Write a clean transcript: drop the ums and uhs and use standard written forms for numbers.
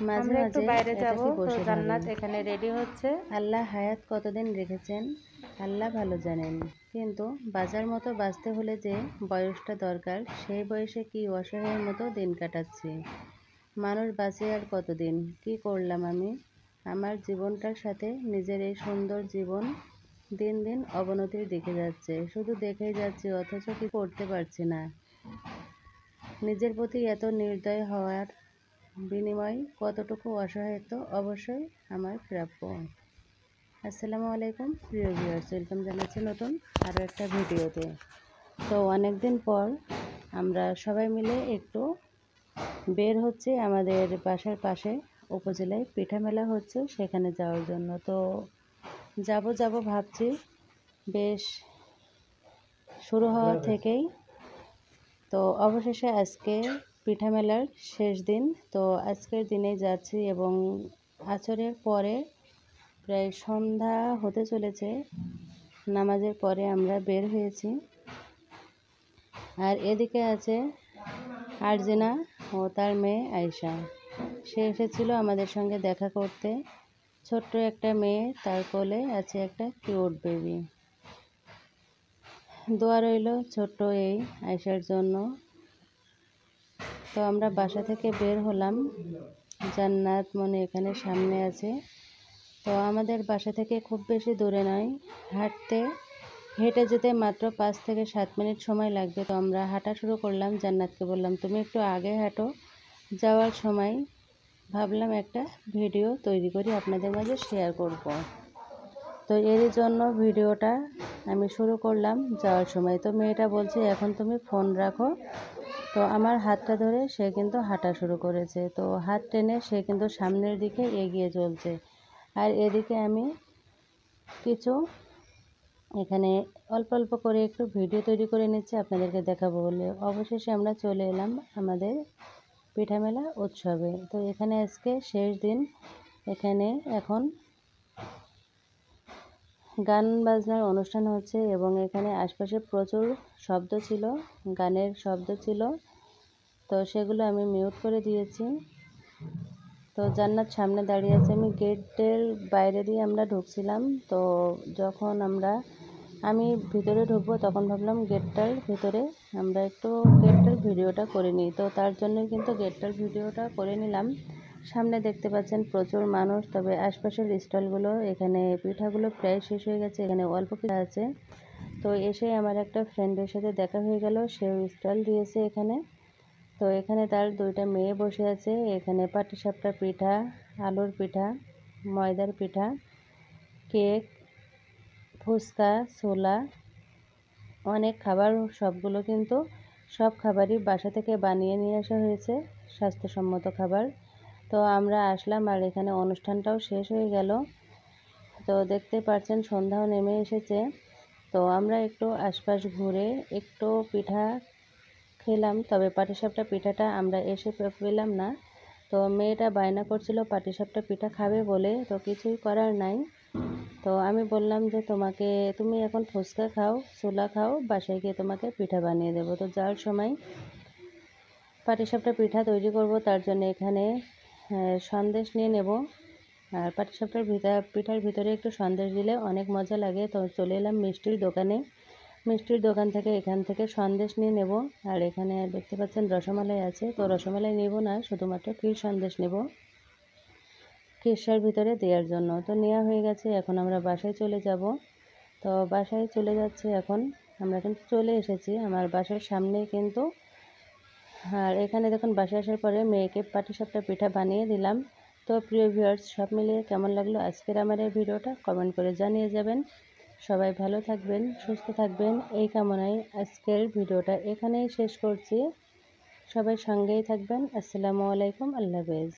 মাঝে আমরা একটু মাঝে বাইরে যাব, একাকী তো বসে জান্নাত ভাবি, এখানে রেডি হচ্ছে। আল্লাহ হায়াত কতদিন রেখেছেন আল্লাহ ভালো জানেন, কিন্তু বাজার মতো বাঁচতে হলে যে বয়সটা দরকার সেই বয়সে কি অসহায়ের মতো দিন কাটাচ্ছি। মানুষ বাঁচে আর কতদিন, কি করলাম আমি আমার জীবনটার সাথে। নিজের এই সুন্দর জীবন দিন দিন অবনতির দিকে যাচ্ছে, শুধু দেখেই যাচ্ছি অথচ কি করতে পারছি না। নিজের প্রতি এত নির্দয় হওয়ার বিনিময় কতটুকু অসহায়ত্ব অবশ্যই আমার প্রাপ্য। আসসালামু আলাইকুম প্রিয় ভিউয়ার্স, ওয়েলকাম জানাচ্ছি নতুন আরও একটা ভিডিওতে। তো অনেক দিন পর আমরা সবাই মিলে একটু বের হচ্ছে, আমাদের বাসার পাশে উপজেলায় পিঠা মেলা হচ্ছে, সেখানে যাওয়ার জন্য। তো যাব ভাবছি বেশ শুরু হওয়া থেকেই। তো অবশেষে আজকে পিঠা মেলার শেষ দিন, তো আজকের দিনেই যাচ্ছি এবং আছরের পরে প্রায় সন্ধ্যা হতে চলেছে, নামাজের পরে আমরা বের হয়েছি। আর এদিকে আছে আরজিনা ও তার মেয়ে আয়শা, সে এসেছিল আমাদের সঙ্গে দেখা করতে। ছোট্ট একটা মেয়ে, তার কোলে আছে একটা কিউট বেবি। দোয়া রইল ছোট্ট এই আয়শার জন্য। তো আমরা বাসা থেকে বের হলাম, জান্নাত মনে এখানে সামনে আছে। তো আমাদের বাসা থেকে খুব বেশি দূরে নয়, হেঁটে যেতে মাত্র 5 থেকে 7 মিনিট সময় লাগবে। তো আমরা হাঁটা শুরু করলাম। জান্নাতকে বললাম তুমি একটু আগে হাঁটো। যাওয়ার সময় ভাবলাম একটা ভিডিও তৈরি করি, আপনাদের মাঝে শেয়ার করব। তো এর জন্য ভিডিওটা আমি শুরু করলাম যাওয়ার সময়। তো মেয়েটা বলছে এখন তুমি ফোন রাখো। তো আমার হাতটা ধরে সে কিন্তু হাঁটা শুরু করেছে। তো হাত টেনে সে কিন্তু সামনের দিকে এগিয়ে চলছে। আর এদিকে আমি কিছু এখানে অল্প অল্প করে একটু ভিডিও তৈরি করে নিচ্ছি আপনাদেরকে দেখাবো বলে। অবশেষে আমরা চলে এলাম আমাদের পিঠা মেলা উৎসবে। তো এখানে আজকে শেষ দিন। এখানে এখন গান বাজনার অনুষ্ঠান হচ্ছে এবং এখানে আশপাশে প্রচুর শব্দ ছিল, গানের শব্দ ছিল। তো সেগুলো আমি মিউট করে দিয়েছি। তো জান্নাত সামনে দাঁড়িয়ে আছে, আমি গেটের বাইরে দিয়ে আমরা ঢুকছিলাম। তো যখন আমি ভিতরে ঢুকবো তখন ভাবলাম গেটটার ভিতরে আমরা একটু গেটটার ভিডিওটা করে নিই। তো তার জন্যই কিন্তু গেটটার ভিডিওটা করে নিলাম। সামনে দেখতে পাচ্ছেন প্রচুর মানুষ, তবে আশপাশের স্টলগুলো, এখানে পিঠাগুলো প্রায় শেষ হয়ে গেছে, এখানে অল্প কিছু আছে। তো এসে আমার একটা ফ্রেন্ডের সাথে দেখা হয়ে গেল, সেও স্টল দিয়েছে এখানে। তো এখানে তার 2টা মেয়ে বসে আছে। এখানে পাটিসাপটা পিঠা, আলুর পিঠা, ময়দার পিঠা, কেক, ফুচকা, ছোলা, অনেক খাবার। সবগুলো কিন্তু সব খাবারই বাসা থেকে বানিয়ে নিয়ে আসা হয়েছে, স্বাস্থ্যসম্মত খাবার। তো আমরা আসলাম আর এখানে অনুষ্ঠানটাও শেষ হয়ে গেল। তো দেখতে পাচ্ছেন সন্ধ্যাও নেমে এসেছে। তো আমরা একটু আশপাশ ঘুরে একটু পিঠা খেলাম, তবে পাটিসাপটা পিঠাটা আমরা এসে পেলাম না। তো মেয়েটা বায়না করছিল পাটিসাপটা পিঠা খাবে বলে, তো কিছুই করার নাই। তো আমি বললাম যে তুমি এখন ফুচকা খাও, ছোলা খাও, বাসায় গিয়ে তোমাকে পিঠা বানিয়ে দেবো। তো যাওয়ার সময় পাটিসাপটা পিঠা তৈরি করব, তার জন্য এখানে সন্দেশ নিয়ে নেব। আর পাটিসাপটার পিঠার ভিতরে একটু সন্দেশ দিলে অনেক মজা লাগে। তো চলে এলাম মিষ্টির দোকানে। মিষ্টির দোকান থেকে এখান থেকে সন্দেশ নিয়ে নেব। আর এখানে দেখতে পাচ্ছেন রসমালাই আছে। তো রসমালাই নেব না, শুধুমাত্র ক্ষীর সন্দেশ নেব ক্ষীরসার ভিতরে দেওয়ার জন্য। তো নেওয়া হয়ে গেছে, এখন আমরা বাসায় চলে যাব। তো বাসায় চলে যাচ্ছি এখন। আমরা কিন্তু চলে এসেছি আমার বাসার সামনেই কিন্তু। আর এখানে দেখুন বাসায় আসার পরে মেয়েকে পাটিসাপটা পিঠা বানিয়ে দিলাম। তো প্রিয় ভিউয়ার্স, সব মিলিয়ে কেমন লাগলো আজকের আমার এই ভিডিওটা কমেন্ট করে জানিয়ে যাবেন। সবাই ভালো থাকবেন, সুস্থ থাকবেন, এই কামনায় আজকের ভিডিওটা এখানেই শেষ করছি। সবাই সঙ্গেই থাকবেন। আসসালামু আলাইকুম, আল্লাহ হাফেজ।